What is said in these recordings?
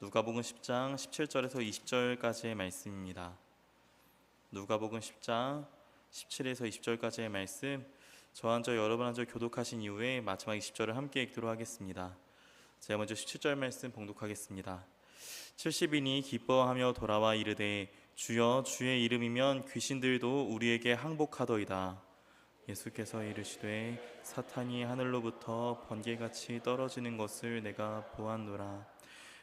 누가복음 10장 17절에서 20절까지의 말씀입니다. 누가복음 10장 17에서 20절까지의 말씀, 저 한 절 여러분 한 절 교독하신 이후에 마지막 20절을 함께 읽도록 하겠습니다. 제가 먼저 17절 말씀 봉독하겠습니다. 70인이 기뻐하며 돌아와 이르되 주여, 주의 이름이면 귀신들도 우리에게 항복하더이다. 예수께서 이르시되 사탄이 하늘로부터 번개같이 떨어지는 것을 내가 보았노라.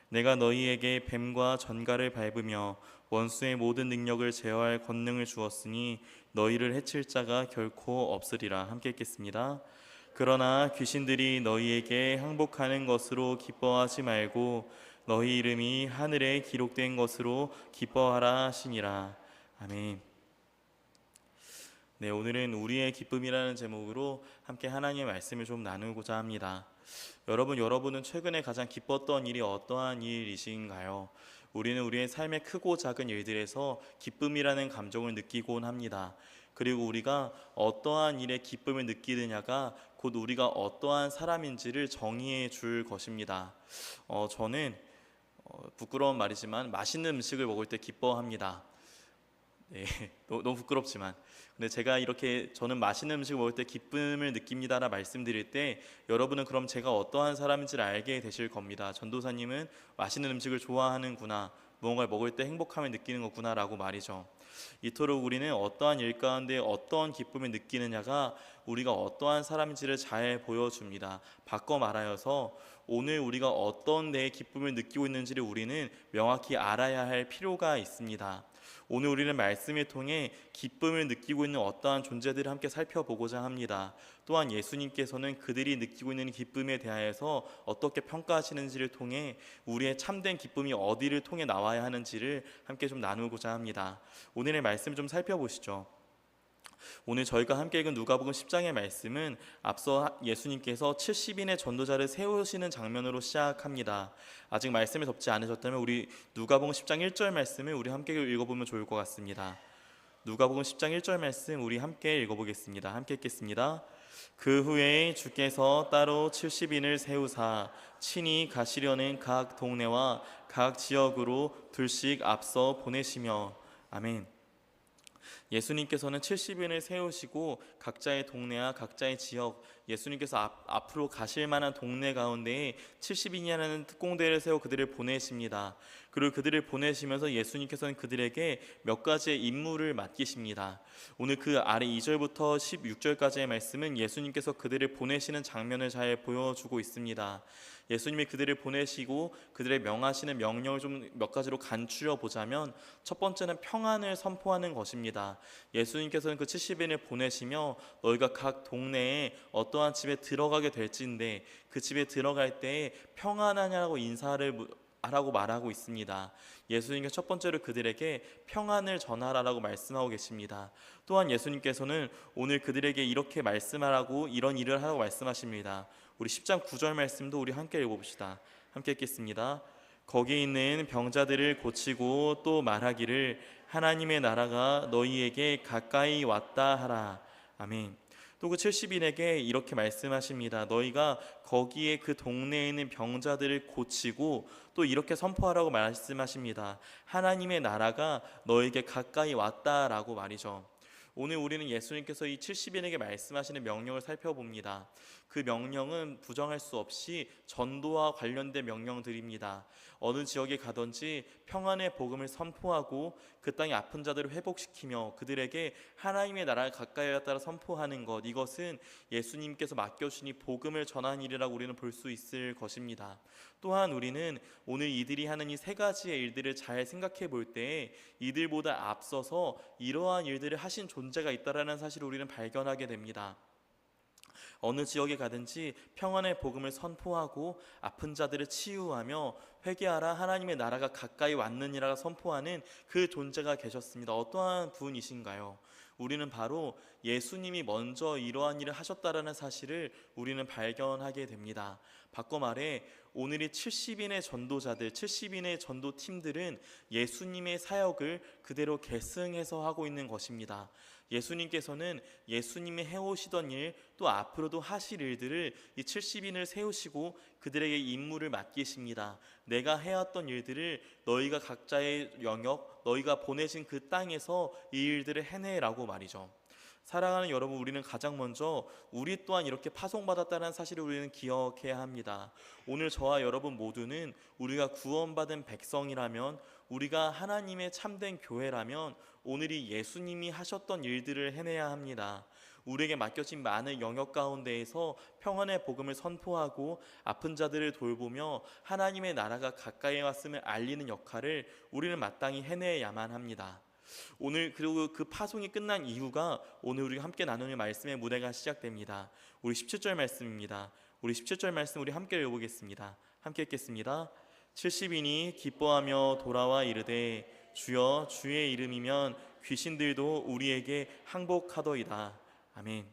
내가 너희에게 뱀과 전갈을 밟으며 원수의 모든 능력을 제어할 권능을 주었으니 너희를 해칠 자가 결코 없으리라. 함께 읽겠습니다. 그러나 귀신들이 너희에게 항복하는 것으로 기뻐하지 말고 너희 이름이 하늘에 기록된 것으로 기뻐하라 하시니라. 아멘. 네, 오늘은 우리의 기쁨이라는 제목으로 함께 하나님의 말씀을 좀 나누고자 합니다. 여러분은 최근에 가장 기뻤던 일이 어떠한 일이신가요? 우리는 우리의 삶의 크고 작은 일들에서 기쁨이라는 감정을 느끼곤 합니다. 그리고 우리가 어떠한 일에 기쁨을 느끼느냐가 곧 우리가 어떠한 사람인지를 정의해 줄 것입니다. 저는 부끄러운 말이지만 맛있는 음식을 먹을 때 기뻐합니다. 네, 너무 부끄럽지만, 근데 제가 이렇게 저는 맛있는 음식을 먹을 때 기쁨을 느낍니다라 말씀드릴 때 여러분은 그럼 제가 어떠한 사람인지를 알게 되실 겁니다. 전도사님은 맛있는 음식을 좋아하는구나, 무언가를 먹을 때 행복함을 느끼는 거구나 라고 말이죠. 이토록 우리는 어떠한 일 가운데 어떠한 기쁨을 느끼느냐가 우리가 어떠한 사람인지를 잘 보여줍니다. 바꿔 말하여서 오늘 우리가 어떤 데에 기쁨을 느끼고 있는지를 우리는 명확히 알아야 할 필요가 있습니다. 오늘 우리는 말씀을 통해 기쁨을 느끼고 있는 어떠한 존재들을 함께 살펴보고자 합니다. 또한 예수님께서는 그들이 느끼고 있는 기쁨에 대하여서 어떻게 평가하시는지를 통해 우리의 참된 기쁨이 어디를 통해 나와야 하는지를 함께 좀 나누고자 합니다. 오늘의 말씀 좀 살펴보시죠. 오늘 저희가 함께 읽은 누가복음 10장의 말씀은 앞서 예수님께서 70인의 전도자를 세우시는 장면으로 시작합니다. 아직 말씀에 덮지 않으셨다면 우리 누가복음 10장 1절 말씀을 우리 함께 읽어보면 좋을 것 같습니다. 누가복음 10장 1절 말씀 우리 함께 읽어보겠습니다. 함께 읽겠습니다. 그 후에 주께서 따로 70인을 세우사 친히 가시려는 각 동네와 각 지역으로 둘씩 앞서 보내시며. 아멘. 예수님께서는 70인을 세우시고 각자의 동네와 각자의 지역, 예수님께서 앞으로 가실 만한 동네 가운데에 70인이라는 특공대를 세워 그들을 보내십니다. 그리고 그들을 보내시면서 예수님께서는 그들에게 몇 가지의 임무를 맡기십니다. 오늘 그 아래 2절부터 16절까지의 말씀은 예수님께서 그들을 보내시는 장면을 잘 보여주고 있습니다. 예수님이 그들을 보내시고 그들의 명하시는 명령을 좀 몇 가지로 간추려 보자면 첫 번째는 평안을 선포하는 것입니다. 예수님께서는 그 70인을 보내시며 너희가 각 동네에 어떠한 집에 들어가게 될지인데 그 집에 들어갈 때 평안하냐고 인사를 하라고 말하고 있습니다. 예수님께서 첫 번째로 그들에게 평안을 전하라고 말씀하고 계십니다. 또한 예수님께서는 오늘 그들에게 이렇게 말씀하라고 이런 일을 하라고 말씀하십니다. 우리 10장 9절 말씀도 우리 함께 읽어봅시다. 함께 읽겠습니다. 거기 있는 병자들을 고치고 또 말하기를 하나님의 나라가 너희에게 가까이 왔다 하라. 아멘. 또 그 70인에게 이렇게 말씀하십니다. 너희가 거기에 그 동네에 있는 병자들을 고치고 또 이렇게 선포하라고 말씀하십니다. 하나님의 나라가 너에게 가까이 왔다라고 말이죠. 오늘 우리는 예수님께서 이 70인에게 말씀하시는 명령을 살펴봅니다. 그 명령은 부정할 수 없이 전도와 관련된 명령들입니다. 어느 지역에 가든지 평안의 복음을 선포하고 그 땅의 아픈 자들을 회복시키며 그들에게 하나님의 나라가 가까이 왔다라 선포하는 것, 이것은 예수님께서 맡겨주신 이 복음을 전하는 일이라고 우리는 볼 수 있을 것입니다. 또한 우리는 오늘 이들이 하는 이 세 가지의 일들을 잘 생각해 볼 때 이들보다 앞서서 이러한 일들을 하신 존재가 있다라는 사실을 우리는 발견하게 됩니다. 어느 지역에 가든지 평안의 복음을 선포하고 아픈 자들을 치유하며 회개하라 하나님의 나라가 가까이 왔느니라 선포하는 그 존재가 계셨습니다. 어떠한 분이신가요? 우리는 바로 예수님이 먼저 이러한 일을 하셨다라는 사실을 우리는 발견하게 됩니다. 바꿔 말해 오늘이 70인의 전도자들, 70인의 전도팀들은 예수님의 사역을 그대로 계승해서 하고 있는 것입니다. 예수님께서는 예수님이 해오시던 일, 또 앞으로도 하실 일들을 이 70인을 세우시고 그들에게 임무를 맡기십니다. 내가 해왔던 일들을 너희가 각자의 영역, 너희가 보내신 그 땅에서 이 일들을 해내라고 말이죠. 사랑하는 여러분, 우리는 가장 먼저 우리 또한 이렇게 파송받았다는 사실을 우리는 기억해야 합니다. 오늘 저와 여러분 모두는 우리가 구원받은 백성이라면, 우리가 하나님의 참된 교회라면 오늘이 예수님이 하셨던 일들을 해내야 합니다. 우리에게 맡겨진 많은 영역 가운데에서 평안의 복음을 선포하고 아픈 자들을 돌보며 하나님의 나라가 가까이 왔음을 알리는 역할을 우리는 마땅히 해내야만 합니다. 오늘 그리고 그 파송이 끝난 이유가 오늘 우리가 함께 나누는 말씀의 무대가 시작됩니다. 우리 17절 말씀입니다. 우리 17절 말씀 우리 함께 읽어보겠습니다. 함께 읽겠습니다. 70인이 기뻐하며 돌아와 이르되 주여 주의 이름이면 귀신들도 우리에게 항복하더이다. 아멘.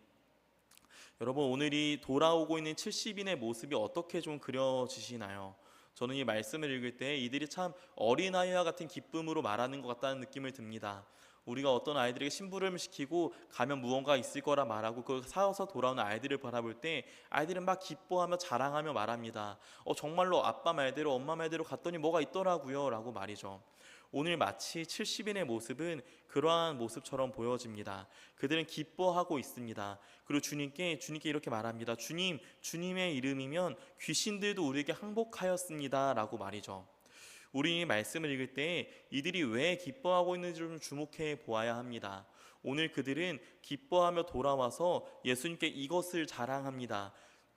여러분, 오늘이 돌아오고 있는 70인의 모습이 어떻게 좀 그려지시나요? 저는 이 말씀을 읽을 때 이들이 참 어린아이와 같은 기쁨으로 말하는 것 같다는 느낌을 듭니다. 우리가 어떤 아이들에게 심부름을 시키고 가면 무언가 있을 거라 말하고 그걸 사와서 돌아오는 아이들을 바라볼 때 아이들은 막 기뻐하며 자랑하며 말합니다. 정말로 아빠 말대로 엄마 말대로 갔더니 뭐가 있더라고요 라고 말이죠. 오늘 마치 70인의 모습은 그러한 모습처럼 보여집니다. 그들은 기뻐하고 있습니다. 그리고 주님께 이렇게 말합니다. 주님, 주님의 이름이면 귀신들도 우리에게 항복하였습니다 라고 말이죠. 우리 이 말씀을 읽을 때 이들이 왜 기뻐하고 있는지 좀 주목해 보아야 합니다. 오늘 그들은 기뻐하며 돌아와서 예수님께 이것을 자랑합니다.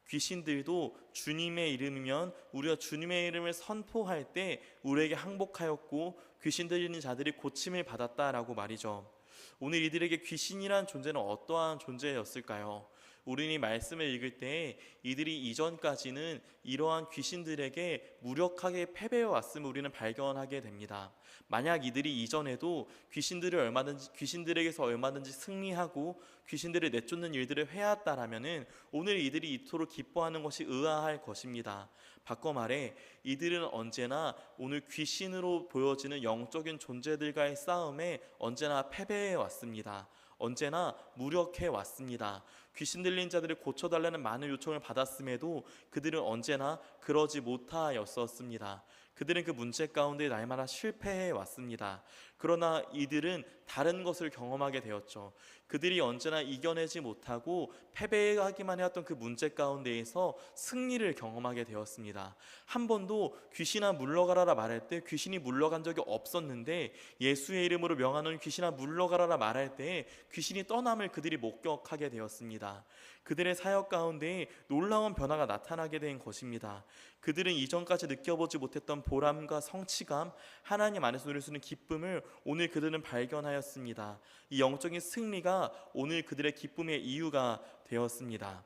귀신들도 주님의 이름이면 우리가 주님의 이름을 선포할 때 우리에게 항복하였고 귀신 들리는 자들이 고침을 받았다라고 말이죠. 오늘 이들에게 귀신이란 존재는 어떠한 존재였을까요? 우리는 이 말씀을 읽을 때 이들이 이전까지는 이러한 귀신들에게 무력하게 패배해 왔음을 우리는 발견하게 됩니다. 만약 이들이 이전에도 귀신들에게서 얼마든지 승리하고 귀신들을 내쫓는 일들을 해왔다라면은 오늘 이들이 이토록 기뻐하는 것이 의아할 것입니다. 바꿔 말해 이들은 언제나 오늘 귀신으로 보여지는 영적인 존재들과의 싸움에 언제나 패배해 왔습니다. 언제나 무력해 왔습니다. 귀신 들린 자들을 고쳐달라는 많은 요청을 받았음에도 그들은 언제나 그러지 못하였었습니다. 그들은 그 문제 가운데 날마다 실패해 왔습니다. 그러나 이들은 다른 것을 경험하게 되었죠. 그들이 언제나 이겨내지 못하고 패배하기만 해왔던 그 문제 가운데에서 승리를 경험하게 되었습니다. 한 번도 귀신아 물러가라라 말할 때 귀신이 물러간 적이 없었는데 예수의 이름으로 명하는 귀신아 물러가라라 말할 때 귀신이 떠남을 그들이 목격하게 되었습니다. 그들의 사역 가운데 놀라운 변화가 나타나게 된 것입니다. 그들은 이전까지 느껴보지 못했던 보람과 성취감, 하나님 안에서 누릴 수 있는 기쁨을 오늘 그들은 발견하였습니다. 이 영적인 승리가 오늘 그들의 기쁨의 이유가 되었습니다.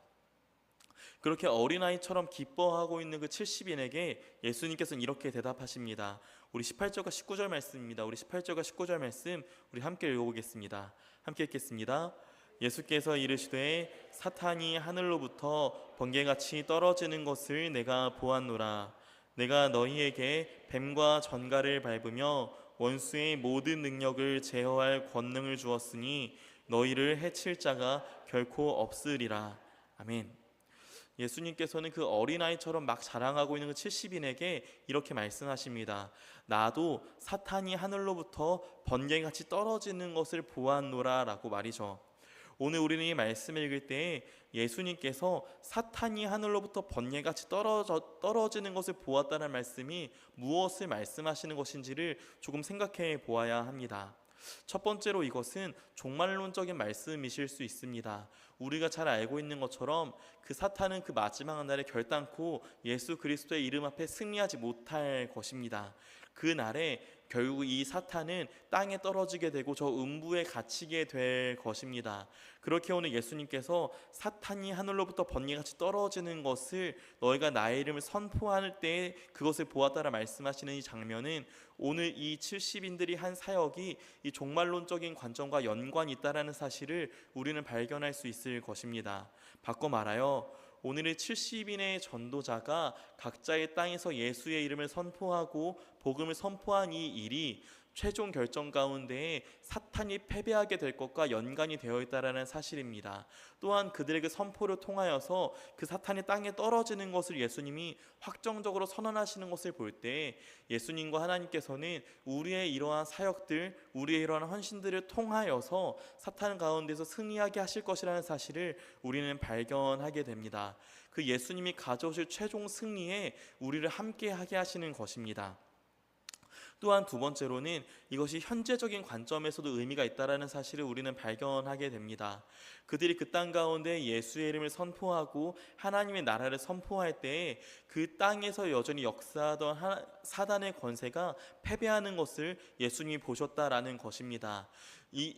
그렇게 어린아이처럼 기뻐하고 있는 그 70인에게 예수님께서는 이렇게 대답하십니다. 우리 18절과 19절 말씀입니다. 우리 18절과 19절 말씀 우리 함께 읽어보겠습니다. 함께 읽겠습니다. 예수께서 이르시되 사탄이 하늘로부터 번개같이 떨어지는 것을 내가 보았노라. 내가 너희에게 뱀과 전갈을 밟으며 원수의 모든 능력을 제어할 권능을 주었으니 너희를 해칠 자가 결코 없으리라. 아멘. 예수님께서는 그 어린아이처럼 막 자랑하고 있는 그 70인에게 이렇게 말씀하십니다. 나도 사탄이 하늘로부터 번개같이 떨어지는 것을 보았노라 라고 말이죠. 오늘 우리는 이 말씀을 읽을 때 예수님께서 사탄이 하늘로부터 번개같이 떨어지는 것을 보았다는 말씀이 무엇을 말씀하시는 것인지를 조금 생각해 보아야 합니다. 첫 번째로 이것은 종말론적인 말씀이실 수 있습니다. 우리가 잘 알고 있는 것처럼 그 사탄은 그 마지막 날에 결단코 예수 그리스도의 이름 앞에 승리하지 못할 것입니다. 그 날에 결국 이 사탄은 땅에 떨어지게 되고 저 음부에 갇히게 될 것입니다. 그렇게 오늘 예수님께서 사탄이 하늘로부터 번개같이 떨어지는 것을 너희가 나의 이름을 선포할 때 그것을 보았다라 말씀하시는 이 장면은 오늘 이 70인들이 한 사역이 이 종말론적인 관점과 연관이 있다는 사실을 우리는 발견할 수 있을 것입니다. 바꿔 말하여 오늘의 70인의 전도자가 각자의 땅에서 예수의 이름을 선포하고 복음을 선포한 이 일이 최종 결정 가운데에 사탄이 패배하게 될 것과 연관이 되어 있다는 사실입니다. 또한 그들의 그 선포를 통하여서 그 사탄이 땅에 떨어지는 것을 예수님이 확정적으로 선언하시는 것을 볼 때 예수님과 하나님께서는 우리의 이러한 사역들, 우리의 이러한 헌신들을 통하여서 사탄 가운데서 승리하게 하실 것이라는 사실을 우리는 발견하게 됩니다. 그 예수님이 가져오실 최종 승리에 우리를 함께하게 하시는 것입니다. 또한 두 번째로는 이것이 현재적인 관점에서도 의미가 있다는 사실을 우리는 발견하게 됩니다. 그들이 그 땅 가운데 예수의 이름을 선포하고 하나님의 나라를 선포할 때에 그 땅에서 여전히 역사하던 사단의 권세가 패배하는 것을 예수님이 보셨다라는 것입니다.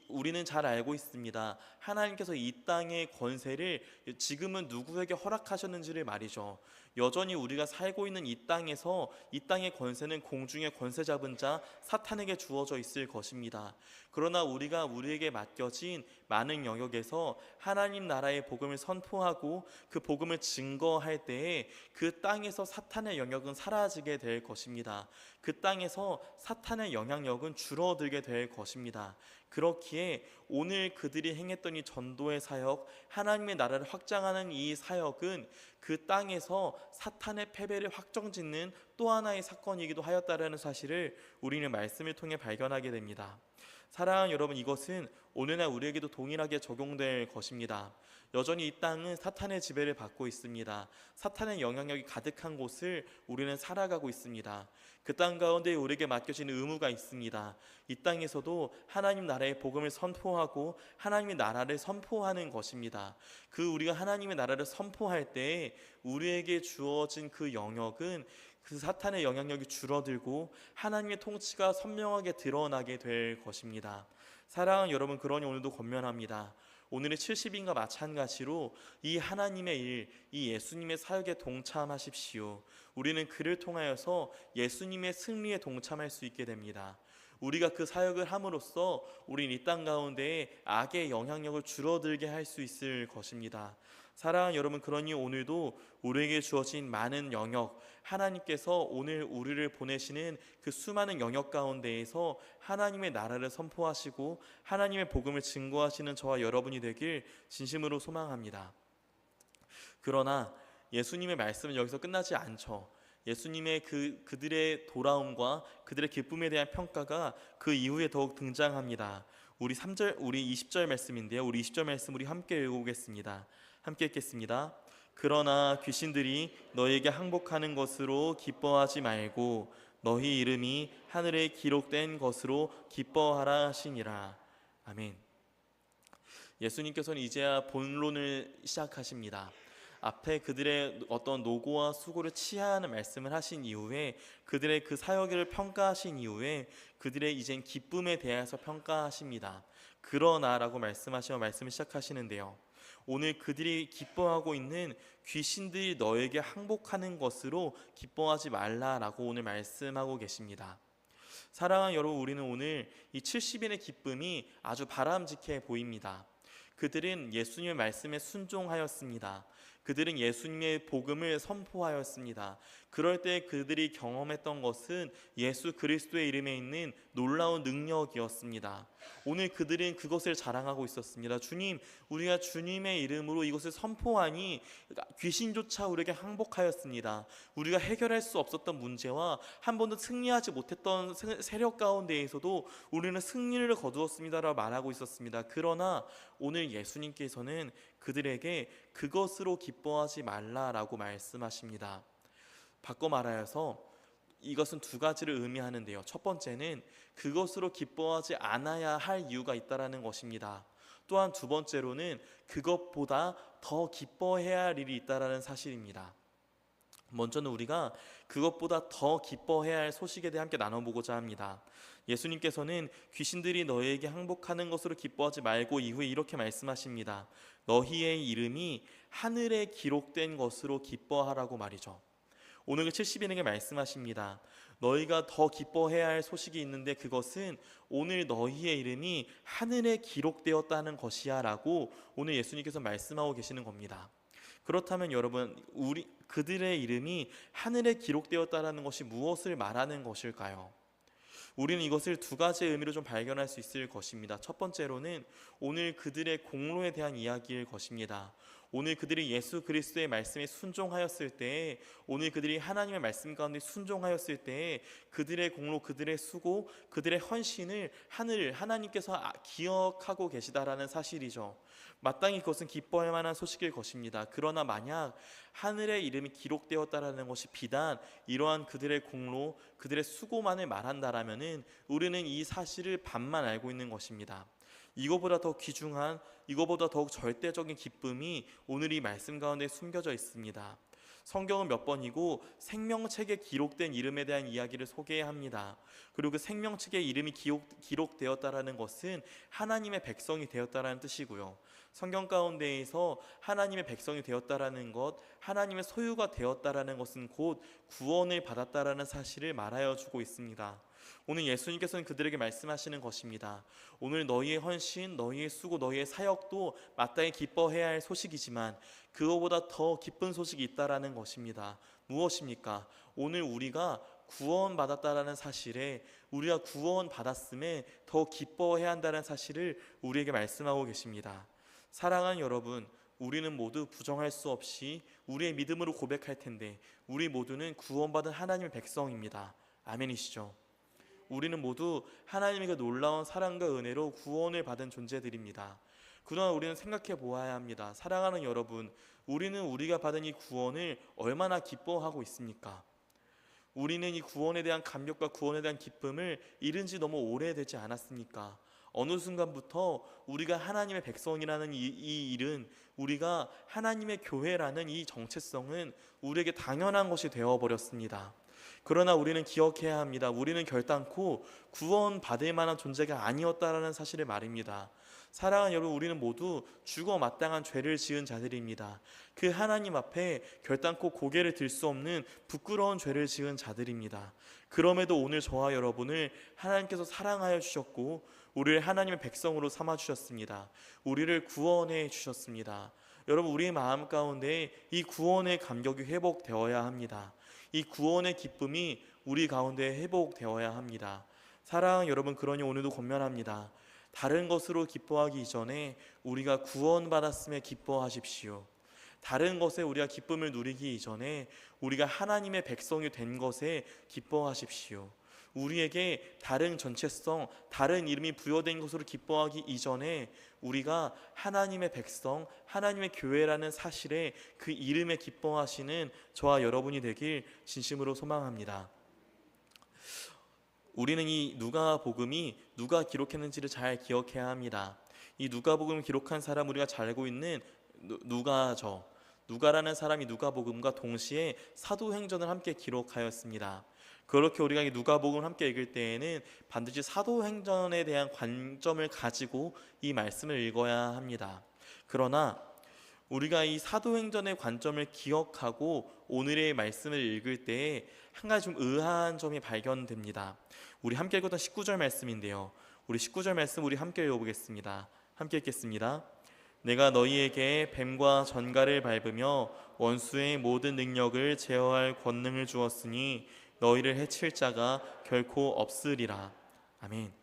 우리는 잘 알고 있습니다. 하나님께서 이 땅의 권세를 지금은 누구에게 허락하셨는지를 말이죠. 여전히 우리가 살고 있는 이 땅에서 이 땅의 권세는 공중의 권세 잡은 자 사탄에게 주어져 있을 것입니다. 그러나 우리에게 맡겨진 많은 영역에서 하나님 나라의 복음을 선포하고 그 복음을 증거할 때에 그 땅에서 사탄의 영역은 사라지게 될 것입니다. 그 땅에서 사탄의 영향력은 줄어들게 될 것입니다. 그렇기에 오늘 그들이 행했던 이 전도의 사역, 하나님의 나라를 확장하는 이 사역은 그 땅에서 사탄의 패배를 확정짓는 또 하나의 사건이기도 하였다라는 사실을 우리는 말씀을 통해 발견하게 됩니다. 사랑하는 여러분, 이것은 오늘날 우리에게도 동일하게 적용될 것입니다. 여전히 이 땅은 사탄의 지배를 받고 있습니다. 사탄의 영향력이 가득한 곳을 우리는 살아가고 있습니다. 그 땅 가운데 우리에게 맡겨진 의무가 있습니다. 이 땅에서도 하나님 나라의 복음을 선포하고 하나님의 나라를 선포하는 것입니다. 우리가 하나님의 나라를 선포할 때 우리에게 주어진 그 영역은 그 사탄의 영향력이 줄어들고 하나님의 통치가 선명하게 드러나게 될 것입니다. 사랑하는 여러분, 그러니 오늘도 권면합니다. 오늘의 70인과 마찬가지로 이 하나님의 일, 이 예수님의 사역에 동참하십시오. 우리는 그를 통하여서 예수님의 승리에 동참할 수 있게 됩니다. 우리가 그 사역을 함으로써 우리는 이 땅 가운데 악의 영향력을 줄어들게 할 수 있을 것입니다. 사랑하는 여러분, 그러니 오늘도 우리에게 주어진 많은 영역, 하나님께서 오늘 우리를 보내시는 그 수많은 영역 가운데에서 하나님의 나라를 선포하시고 하나님의 복음을 증거하시는 저와 여러분이 되길 진심으로 소망합니다. 그러나 예수님의 말씀은 여기서 끝나지 않죠. 예수님의 그들의 돌아옴과 그들의 기쁨에 대한 평가가 그 이후에 더욱 등장합니다. 우리 20절 말씀인데요. 우리 20절 말씀 우리 함께 읽어보겠습니다. 함께 읽겠습니다. 그러나 귀신들이 너에게 항복하는 것으로 기뻐하지 말고 너희 이름이 하늘에 기록된 것으로 기뻐하라 하시니라. 아멘. 예수님께서는 이제야 본론을 시작하십니다. 앞에 그들의 어떤 노고와 수고를 치하하는 말씀을 하신 이후에 그들의 그 사역을 평가하신 이후에 그들의 이젠 기쁨에 대해서 평가하십니다. 그러나라고 말씀하시며 말씀을 시작하시는데요. 오늘 그들이 기뻐하고 있는 귀신들이 너에게 항복하는 것으로 기뻐하지 말라라고 오늘 말씀하고 계십니다. 사랑하는 여러분, 우리는 오늘 이 70인의 기쁨이 아주 바람직해 보입니다. 그들은 예수님의 말씀에 순종하였습니다. 그들은 예수님의 복음을 선포하였습니다. 그럴 때 그들이 경험했던 것은 예수 그리스도의 이름에 있는 놀라운 능력이었습니다. 오늘 그들은 그것을 자랑하고 있었습니다. 주님, 우리가 주님의 이름으로 이것을 선포하니 귀신조차 우리에게 항복하였습니다. 우리가 해결할 수 없었던 문제와 한 번도 승리하지 못했던 세력 가운데에서도 우리는 승리를 거두었습니다라고 말하고 있었습니다. 그러나 오늘 예수님께서는 그들에게 그것으로 기뻐하지 말라라고 말씀하십니다. 바꿔 말하여서 이것은 두 가지를 의미하는데요. 첫 번째는 그것으로 기뻐하지 않아야 할 이유가 있다라는 것입니다. 또한 두 번째로는 그것보다 더 기뻐해야 할 일이 있다라는 사실입니다. 먼저는 우리가 그것보다 더 기뻐해야 할 소식에 대해 함께 나눠보고자 합니다. 예수님께서는 귀신들이 너희에게 항복하는 것으로 기뻐하지 말고 이후에 이렇게 말씀하십니다. 너희의 이름이 하늘에 기록된 것으로 기뻐하라고 말이죠. 오늘 70인에게 말씀하십니다. 너희가 더 기뻐해야 할 소식이 있는데 그것은 오늘 너희의 이름이 하늘에 기록되었다는 것이야 라고 오늘 예수님께서 말씀하고 계시는 겁니다. 그렇다면 여러분, 그들의 이름이 하늘에 기록되었다라는 것이 무엇을 말하는 것일까요? 우리는 이것을 두 가지의 의미로 좀 발견할 수 있을 것입니다. 첫 번째로는 오늘 그들의 공로에 대한 이야기일 것입니다. 오늘 그들이 예수 그리스도의 말씀에 순종하였을 때에, 오늘 그들이 하나님의 말씀 가운데 순종하였을 때에 그들의 공로, 그들의 수고, 그들의 헌신을 하나님께서 기억하고 계시다라는 사실이죠. 마땅히 그것은 기뻐할 만한 소식일 것입니다. 그러나 만약 하늘의 이름이 기록되었다라는 것이 비단 이러한 그들의 공로, 그들의 수고만을 말한다라면은 우리는 이 사실을 반만 알고 있는 것입니다. 이거보다 더 귀중한, 이거보다 더욱 절대적인 기쁨이 오늘 이 말씀 가운데 숨겨져 있습니다. 성경은 몇 번이고 생명책에 기록된 이름에 대한 이야기를 소개합니다. 그리고 그 생명책에 이름이 기록되었다라는 것은 하나님의 백성이 되었다라는 뜻이고요. 성경 가운데에서 하나님의 백성이 되었다라는 것, 하나님의 소유가 되었다라는 것은 곧 구원을 받았다라는 사실을 말하여 주고 있습니다. 오늘 예수님께서는 그들에게 말씀하시는 것입니다. 오늘 너희의 헌신, 너희의 수고, 너희의 사역도 마땅히 기뻐해야 할 소식이지만 그거보다 더 기쁜 소식이 있다라는 것입니다. 무엇입니까? 오늘 우리가 구원받았다라는 사실에, 우리가 구원받았음에 더 기뻐해야 한다는 사실을 우리에게 말씀하고 계십니다. 사랑하는 여러분, 우리는 모두 부정할 수 없이 우리의 믿음으로 고백할 텐데 우리 모두는 구원받은 하나님의 백성입니다. 아멘이시죠? 우리는 모두 하나님의 그 놀라운 사랑과 은혜로 구원을 받은 존재들입니다. 그러나 우리는 생각해 보아야 합니다. 사랑하는 여러분, 우리는 우리가 받은 이 구원을 얼마나 기뻐하고 있습니까? 우리는 이 구원에 대한 감격과 구원에 대한 기쁨을 잃은 지 너무 오래되지 않았습니까? 어느 순간부터 우리가 하나님의 백성이라는 이 일은, 우리가 하나님의 교회라는 이 정체성은 우리에게 당연한 것이 되어버렸습니다. 그러나 우리는 기억해야 합니다. 우리는 결단코 구원받을 만한 존재가 아니었다라는 사실을 말입니다. 사랑하는 여러분, 우리는 모두 죽어 마땅한 죄를 지은 자들입니다. 그 하나님 앞에 결단코 고개를 들 수 없는 부끄러운 죄를 지은 자들입니다. 그럼에도 오늘 저와 여러분을 하나님께서 사랑하여 주셨고 우리를 하나님의 백성으로 삼아 주셨습니다. 우리를 구원해 주셨습니다. 여러분, 우리의 마음 가운데 이 구원의 감격이 회복되어야 합니다. 이 구원의 기쁨이 우리 가운데 회복되어야 합니다. 사랑하는 여러분, 그러니 오늘도 권면합니다. 다른 것으로 기뻐하기 이전에 우리가 구원받았음에 기뻐하십시오. 다른 것에 우리가 기쁨을 누리기 이전에 우리가 하나님의 백성이 된 것에 기뻐하십시오. 우리에게 다른 정체성, 다른 이름이 부여된 것으로 기뻐하기 이전에 우리가 하나님의 백성, 하나님의 교회라는 사실에 그 이름에 기뻐하시는 저와 여러분이 되길 진심으로 소망합니다. 우리는 이 누가복음이 누가 기록했는지를 잘 기억해야 합니다. 이 누가복음을 기록한 사람, 우리가 잘 알고 있는 누가죠. 누가라는 사람이 누가복음과 동시에 사도행전을 함께 기록하였습니다. 그렇게 우리가 이 누가복음을 함께 읽을 때에는 반드시 사도행전에 대한 관점을 가지고 이 말씀을 읽어야 합니다. 그러나 우리가 이 사도행전의 관점을 기억하고 오늘의 말씀을 읽을 때에 한 가지 좀 의아한 점이 발견됩니다. 우리 함께 읽었던 19절 말씀인데요. 우리 19절 말씀 우리 함께 읽어보겠습니다. 함께 읽겠습니다. 내가 너희에게 뱀과 전갈을 밟으며 원수의 모든 능력을 제어할 권능을 주었으니 너희를 해칠 자가 결코 없으리라. 아멘.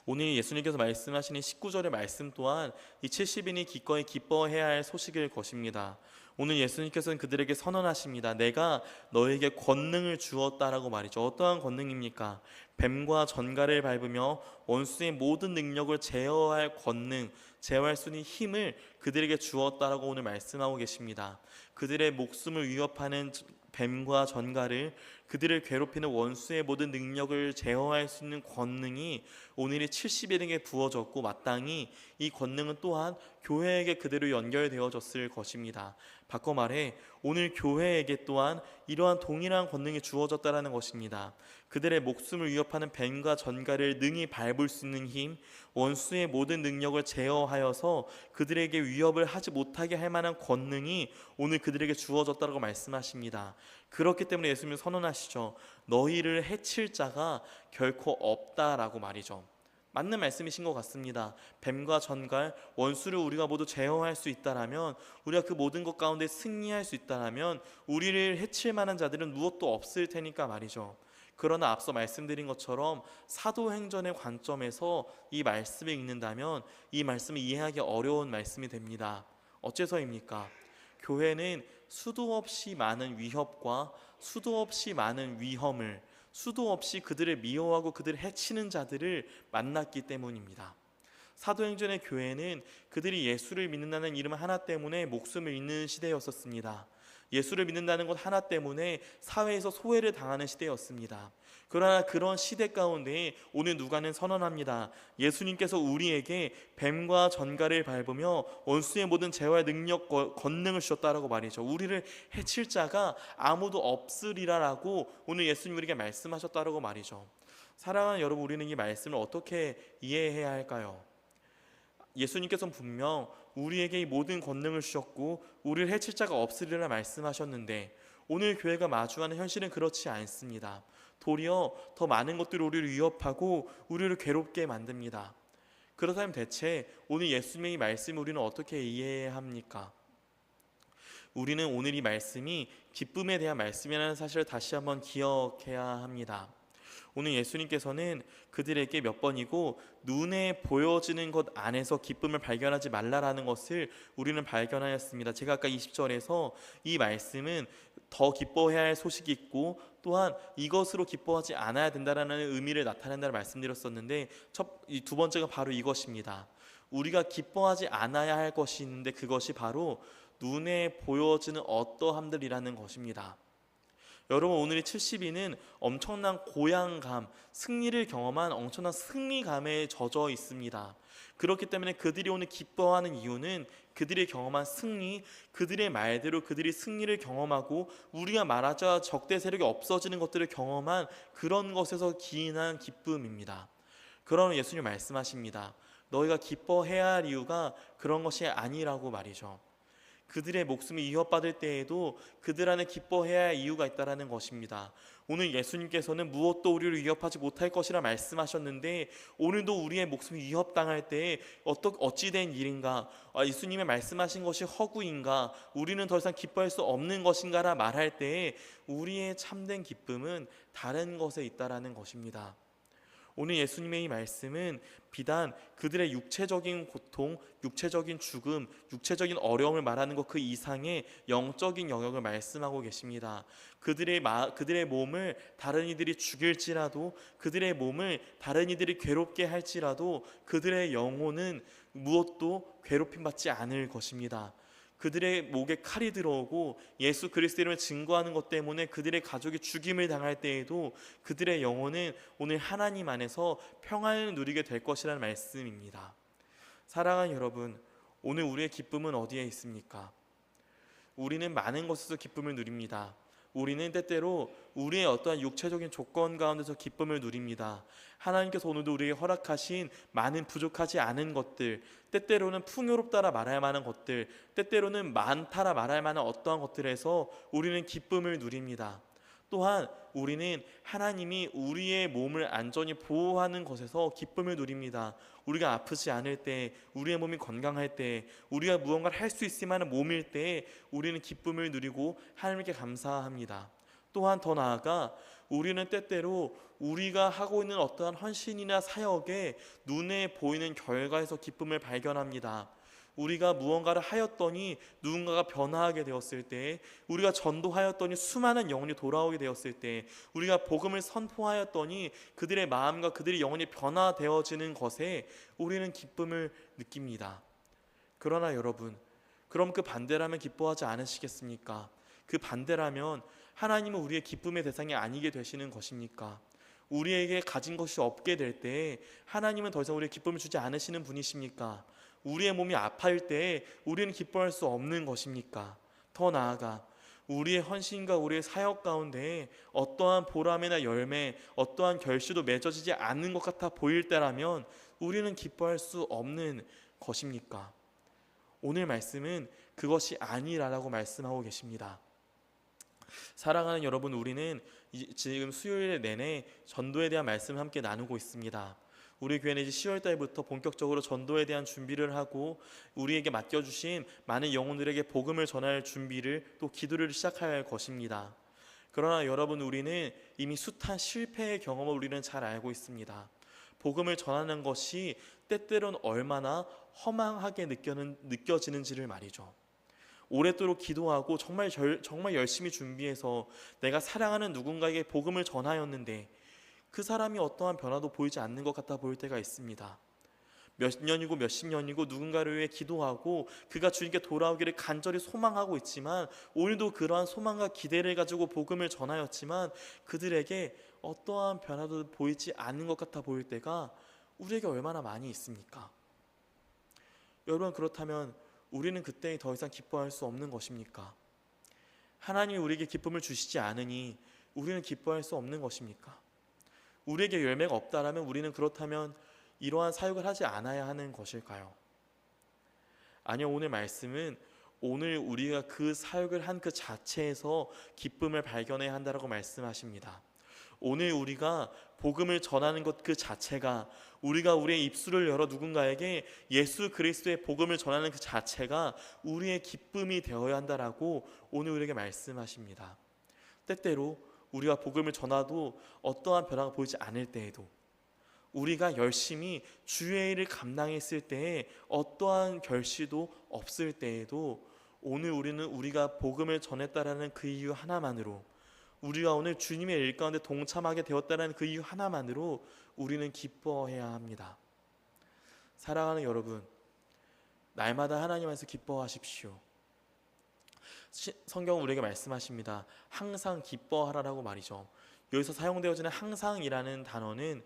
오늘 예수님께서 말씀하시는 19절의 말씀 또한 이 70인이 기꺼이 기뻐해야 할 소식일 것입니다. 오늘 예수님께서는 그들에게 선언하십니다. 내가 너에게 권능을 주었다라고 말이죠. 어떠한 권능입니까? 뱀과 전갈을 밟으며 원수의 모든 능력을 제어할 권능, 제어할 수 있는 힘을 그들에게 주었다라고 오늘 말씀하고 계십니다. 그들의 목숨을 위협하는 뱀과 전갈을, 그들을 괴롭히는 원수의 모든 능력을 제어할 수 있는 권능이 오늘 이 70인에게 부어졌고 마땅히 이 권능은 또한 교회에게 그대로 연결되어졌을 것입니다. 바꿔 말해 오늘 교회에게 또한 이러한 동일한 권능이 주어졌다라는 것입니다. 그들의 목숨을 위협하는 뱀과 전갈을 능히 밟을 수 있는 힘, 원수의 모든 능력을 제어하여서 그들에게 위협을 하지 못하게 할 만한 권능이 오늘 그들에게 주어졌다고 말씀하십니다. 그렇기 때문에 예수님은 선언하시죠. 너희를 해칠 자가 결코 없다라고 말이죠. 맞는 말씀이신 것 같습니다. 뱀과 전갈, 원수를 우리가 모두 제어할 수 있다라면, 우리가 그 모든 것 가운데 승리할 수 있다라면 우리를 해칠 만한 자들은 무엇도 없을 테니까 말이죠. 그러나 앞서 말씀드린 것처럼 사도행전의 관점에서 이 말씀을 읽는다면 이 말씀을 이해하기 어려운 말씀이 됩니다. 어째서입니까? 교회는 수도 없이 많은 위협과 수도 없이 많은 위험을, 수도 없이 그들을 미워하고 그들을 해치는 자들을 만났기 때문입니다. 사도행전의 교회는 그들이 예수를 믿는다는 이름 하나 때문에 목숨을 잃는 시대였었습니다. 예수를 믿는다는 것 하나 때문에 사회에서 소외를 당하는 시대였습니다. 그러나 그런 시대 가운데 오늘 누가는 선언합니다. 예수님께서 우리에게 뱀과 전갈을 밟으며 원수의 모든 재화의 능력, 권능을 주셨다라고 말이죠. 우리를 해칠 자가 아무도 없으리라라고 오늘 예수님 우리에게 말씀하셨다라고 말이죠. 사랑하는 여러분, 우리는 이 말씀을 어떻게 이해해야 할까요? 예수님께서는 분명 우리에게 이 모든 권능을 주셨고 우리를 해칠 자가 없으리라 말씀하셨는데, 오늘 교회가 마주하는 현실은 그렇지 않습니다. 도리어 더 많은 것들이 우리를 위협하고 우리를 괴롭게 만듭니다. 그렇다면 대체 오늘 예수님의 이 말씀을 우리는 어떻게 이해해야 합니까? 우리는 오늘 이 말씀이 기쁨에 대한 말씀이라는 사실을 다시 한번 기억해야 합니다. 오늘 예수님께서는 그들에게 몇 번이고 눈에 보여지는 것 안에서 기쁨을 발견하지 말라라는 것을 우리는 발견하였습니다. 제가 아까 20절에서 이 말씀은 더 기뻐해야 할 소식이 있고 또한 이것으로 기뻐하지 않아야 된다라는 의미를 나타낸다고 말씀드렸었는데, 두 번째가 바로 이것입니다. 우리가 기뻐하지 않아야 할 것이 있는데 그것이 바로 눈에 보여지는 어떠함들이라는 것입니다. 여러분, 오늘의 70인은 엄청난 고향감, 승리를 경험한 엄청난 승리감에 젖어 있습니다. 그렇기 때문에 그들이 오늘 기뻐하는 이유는 그들이 경험한 승리, 그들의 말대로 그들이 승리를 경험하고 우리가 말하자 적대 세력이 없어지는 것들을 경험한 그런 것에서 기인한 기쁨입니다. 그러면 예수님 말씀하십니다. 너희가 기뻐해야 할 이유가 그런 것이 아니라고 말이죠. 그들의 목숨이 위협받을 때에도 그들 안에 기뻐해야 할 이유가 있다는 것입니다. 오늘 예수님께서는 무엇도 우리를 위협하지 못할 것이라 말씀하셨는데, 오늘도 우리의 목숨이 위협당할 때에 어찌된 일인가, 예수님의 말씀하신 것이 허구인가, 우리는 더 이상 기뻐할 수 없는 것인가라 말할 때에 우리의 참된 기쁨은 다른 것에 있다는 것입니다. 오늘 예수님의 이 말씀은 비단 그들의 육체적인 고통, 육체적인 죽음, 육체적인 어려움을 말하는 것 그 이상의 영적인 영역을 말씀하고 계십니다. 그들의 몸을 다른 이들이 죽일지라도, 그들의 몸을 다른 이들이 괴롭게 할지라도 그들의 영혼은 무엇도 괴롭힘받지 않을 것입니다. 그들의 목에 칼이 들어오고 예수 그리스도 이름을 증거하는 것 때문에 그들의 가족이 죽임을 당할 때에도 그들의 영혼은 오늘 하나님 안에서 평안을 누리게 될 것이라는 말씀입니다. 사랑하는 여러분, 오늘 우리의 기쁨은 어디에 있습니까? 우리는 많은 것에서 기쁨을 누립니다. 우리는 때때로 우리의 어떠한 육체적인 조건 가운데서 기쁨을 누립니다. 하나님께서 오늘도 우리에게 허락하신 많은 부족하지 않은 것들, 때때로는 풍요롭다라 말할 만한 것들, 때때로는 많다라 말할 만한 어떠한 것들에서 우리는 기쁨을 누립니다. 또한 우리는 하나님이 우리의 몸을 안전히 보호하는 것에서 기쁨을 누립니다. 우리가 아프지 않을 때, 우리의 몸이 건강할 때, 우리가 무언가를 할 수 있을 만한 몸일 때 우리는 기쁨을 누리고 하나님께 감사합니다. 또한 더 나아가 우리는 때때로 우리가 하고 있는 어떠한 헌신이나 사역에 눈에 보이는 결과에서 기쁨을 발견합니다. 우리가 무언가를 하였더니 누군가가 변화하게 되었을 때, 우리가 전도하였더니 수많은 영혼이 돌아오게 되었을 때, 우리가 복음을 선포하였더니 그들의 마음과 그들의 영혼이 변화되어지는 것에 우리는 기쁨을 느낍니다. 그러나 여러분, 그럼 그 반대라면 기뻐하지 않으시겠습니까? 그 반대라면 하나님은 우리의 기쁨의 대상이 아니게 되시는 것입니까? 우리에게 가진 것이 없게 될 때 하나님은 더 이상 우리의 기쁨을 주지 않으시는 분이십니까? 우리의 몸이 아파할 때 우리는 기뻐할 수 없는 것입니까? 더 나아가 우리의 헌신과 우리의 사역 가운데 어떠한 보람이나 열매, 어떠한 결실도 맺어지지 않는 것 같아 보일 때라면 우리는 기뻐할 수 없는 것입니까? 오늘 말씀은 그것이 아니라라고 말씀하고 계십니다. 사랑하는 여러분, 우리는 지금 수요일 내내 전도에 대한 말씀을 함께 나누고 있습니다. 우리 교회는 이제 10월 달부터 본격적으로 전도에 대한 준비를 하고 우리에게 맡겨주신 많은 영혼들에게 복음을 전할 준비를 또 기도를 시작할 것입니다. 그러나 여러분, 우리는 이미 숱한 실패의 경험을 우리는 잘 알고 있습니다. 복음을 전하는 것이 때때로는 얼마나 허망하게 느껴지는지를 말이죠. 오랫도록 기도하고 정말 열심히 준비해서 내가 사랑하는 누군가에게 복음을 전하였는데 그 사람이 어떠한 변화도 보이지 않는 것 같아 보일 때가 있습니다. 몇 년이고 몇십 년이고 누군가를 위해 기도하고 그가 주님께 돌아오기를 간절히 소망하고 있지만 오늘도 그러한 소망과 기대를 가지고 복음을 전하였지만 그들에게 어떠한 변화도 보이지 않는 것 같아 보일 때가 우리에게 얼마나 많이 있습니까? 여러분, 그렇다면 우리는 그때 더 이상 기뻐할 수 없는 것입니까? 하나님이 우리에게 기쁨을 주시지 않으니 우리는 기뻐할 수 없는 것입니까? 우리에게 열매가 없다라면 우리는 그렇다면 이러한 사역을 하지 않아야 하는 것일까요? 아니요, 오늘 말씀은 오늘 우리가 그 사역을 한 그 자체에서 기쁨을 발견해야 한다라고 말씀하십니다. 오늘 우리가 복음을 전하는 것 그 자체가, 우리가 우리의 입술을 열어 누군가에게 예수 그리스도의 복음을 전하는 그 자체가 우리의 기쁨이 되어야 한다라고 오늘 우리에게 말씀하십니다. 때때로 우리가 복음을 전하도 어떠한 변화가 보이지 않을 때에도, 우리가 열심히 주의 일을 감당했을 때에 어떠한 결실도 없을 때에도 오늘 우리는 우리가 복음을 전했다라는 그 이유 하나만으로, 우리가 오늘 주님의 일 가운데 동참하게 되었다는 그 이유 하나만으로 우리는 기뻐해야 합니다. 사랑하는 여러분, 날마다 하나님 안에서 기뻐하십시오. 성경은 우리에게 말씀하십니다. 항상 기뻐하라라고 말이죠. 여기서 사용되어지는 항상이라는 단어는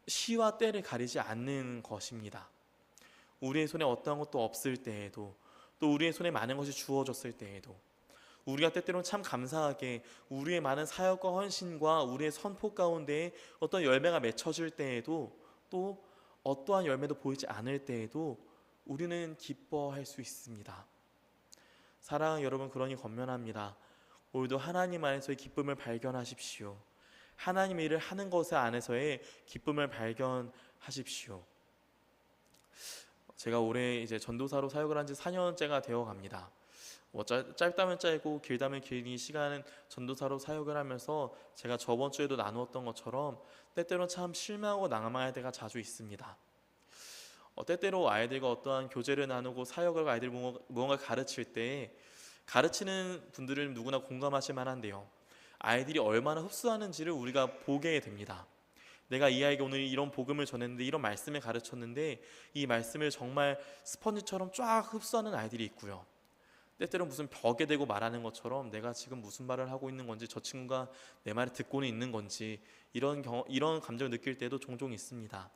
시와 때를 가리지 않는 것입니다. 우리의 손에 어떠한 것도 없을 때에도, 또 우리의 손에 많은 것이 주어졌을 때에도, 우리가 때때로는 참 감사하게 우리의 많은 사역과 헌신과 우리의 선포 가운데 어떤 열매가 맺혀질 때에도, 또 어떠한 열매도 보이지 않을 때에도 우리는 기뻐할 수 있습니다. 사랑하는 여러분, 그러니 권면합니다. 오늘도 하나님 안에서의 기쁨을 발견하십시오. 하나님의 일을 하는 것 안에서의 기쁨을 발견하십시오. 제가 올해 이제 전도사로 사역을 한 지 4년째가 되어 갑니다. 짧다면 짧고 길다면 긴 시간은 전도사로 사역을 하면서 제가 저번 주에도 나누었던 것처럼 때때로는 참 실망하고 낙망할 때가 자주 있습니다. 때때로 아이들과 어떠한 교제를 나누고 사역을 아이들 무언가 가르칠 때, 가르치는 분들은 누구나 공감하실 만한데요, 아이들이 얼마나 흡수하는지를 우리가 보게 됩니다. 내가 이 아이에게 오늘 이런 복음을 전했는데, 이런 말씀을 가르쳤는데 이 말씀을 정말 스펀지처럼 쫙 흡수하는 아이들이 있고요, 때때로 무슨 벽에 대고 말하는 것처럼 내가 지금 무슨 말을 하고 있는 건지, 저 친구가 내 말을 듣고는 있는 건지, 이런 감정을 느낄 때도 종종 있습니다.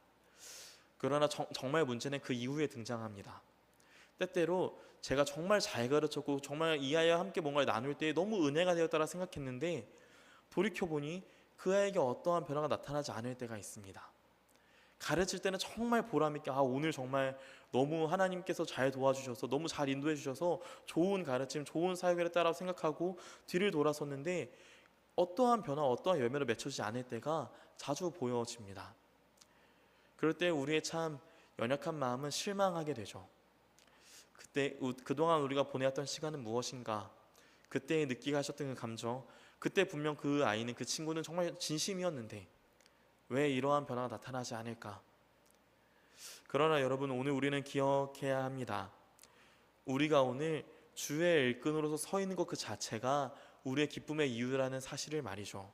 그러나 정말 문제는 그 이후에 등장합니다. 때때로 제가 정말 잘 가르쳤고 정말 이 아이와 함께 뭔가를 나눌 때 너무 은혜가 되었다라 생각했는데 돌이켜보니 그 아이에게 어떠한 변화가 나타나지 않을 때가 있습니다. 가르칠 때는 정말 보람있게 오늘 정말 너무 하나님께서 잘 도와주셔서, 너무 잘 인도해 주셔서 좋은 가르침, 좋은 사역을 했다라고 생각하고 뒤를 돌아섰는데 어떠한 변화, 어떠한 열매로 맺혀지지 않을 때가 자주 보여집니다. 그럴 때 우리의 참 연약한 마음은 실망하게 되죠. 그동안 우리가 보내왔던 시간은 무엇인가? 그때 느끼게 하셨던 그 감정, 그때 분명 그 아이는, 그 친구는 정말 진심이었는데 왜 이러한 변화가 나타나지 않을까? 그러나 여러분, 오늘 우리는 기억해야 합니다. 우리가 오늘 주의 일꾼으로서 서 있는 것 그 자체가 우리의 기쁨의 이유라는 사실을 말이죠.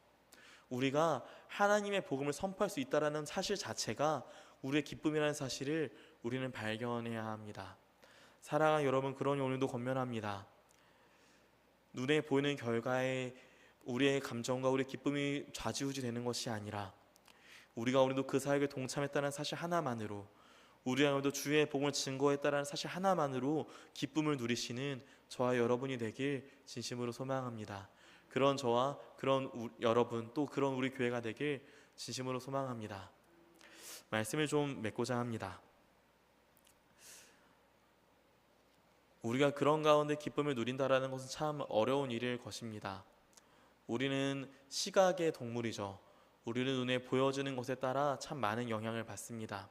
우리가 하나님의 복음을 선포할 수 있다는 사실 자체가 우리의 기쁨이라는 사실을 우리는 발견해야 합니다. 사랑하는 여러분, 그러니 오늘도 권면합니다. 눈에 보이는 결과에 우리의 감정과 우리의 기쁨이 좌지우지 되는 것이 아니라 우리가 오늘도 그 사역에 동참했다는 사실 하나만으로, 우리가 오늘도 주의 복음을 증거했다는 사실 하나만으로 기쁨을 누리시는 저와 여러분이 되길 진심으로 소망합니다. 그런 저와 그런 여러분, 또 그런 우리 교회가 되길 진심으로 소망합니다. 말씀을 좀 맺고자 합니다. 우리가 그런 가운데 기쁨을 누린다라는 것은 참 어려운 일일 것입니다. 우리는 시각의 동물이죠. 우리는 눈에 보여지는 것에 따라 참 많은 영향을 받습니다.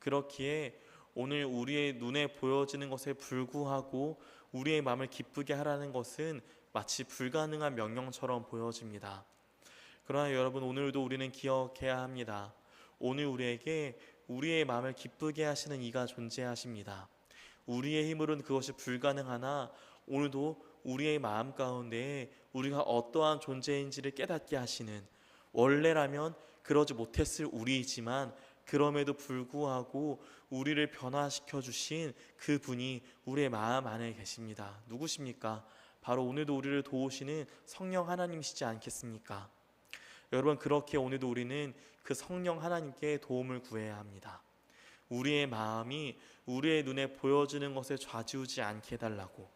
그렇기에 오늘 우리의 눈에 보여지는 것에 불구하고 우리의 마음을 기쁘게 하라는 것은 마치 불가능한 명령처럼 보여집니다. 그러나 여러분, 오늘도 우리는 기억해야 합니다. 오늘 우리에게 우리의 마음을 기쁘게 하시는 이가 존재하십니다. 우리의 힘으로는 그것이 불가능하나 오늘도 우리의 마음 가운데 우리가 어떠한 존재인지를 깨닫게 하시는, 원래라면 그러지 못했을 우리이지만 그럼에도 불구하고 우리를 변화시켜 주신 그 분이 우리의 마음 안에 계십니다. 누구십니까? 바로 오늘도 우리를 도우시는 성령 하나님이시지 않겠습니까? 여러분, 그렇게 오늘도 우리는 그 성령 하나님께 도움을 구해야 합니다. 우리의 마음이 우리의 눈에 보여지는 것에 좌지우지 않게 해달라고,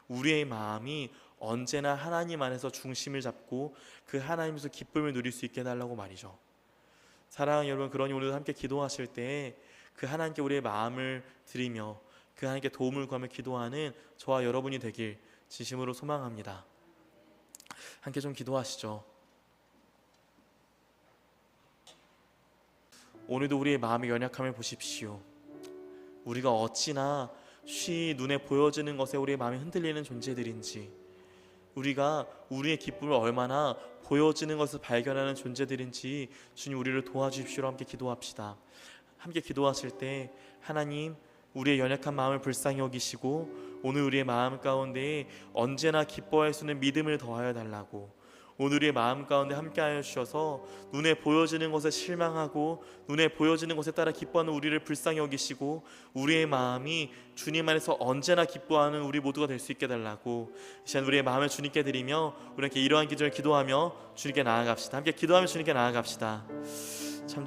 우리의 마음이 언제나 하나님 안에서 중심을 잡고 그 하나님에서 기쁨을 누릴 수 있게 해달라고 말이죠. 사랑하는 여러분, 그러니 오늘도 함께 기도하실 때 그 하나님께 우리의 마음을 드리며 그 하나님께 도움을 구하며 기도하는 저와 여러분이 되길 진심으로 소망합니다. 함께 좀 기도하시죠. 오늘도 우리의 마음의 연약함을 보십시오. 우리가 어찌나 쉬 눈에 보여지는 것에 우리의 마음이 흔들리는 존재들인지, 우리가 우리의 기쁨을 얼마나 보여지는 것을 발견하는 존재들인지 주님, 우리를 도와주십시오. 함께 기도합시다. 함께 기도하실 때 하나님, 우리의 연약한 마음을 불쌍히 여기시고 오늘 우리의 마음 가운데 언제나 기뻐할 수 있는 믿음을 더하여 달라고, 오늘 우리의 마음 가운데 함께하여 주셔서 눈에 보여지는 것에 실망하고 눈에 보여지는 것에 따라 기뻐하는 우리를 불쌍히 여기시고 우리의 마음이 주님 안에서 언제나 기뻐하는 우리 모두가 될 수 있게 달라고, 이 시간 우리의 마음을 주님께 드리며 우리 함께 이러한 기도를 기도하며 주님께 나아갑시다. 함께 기도하며 주님께 나아갑시다. 참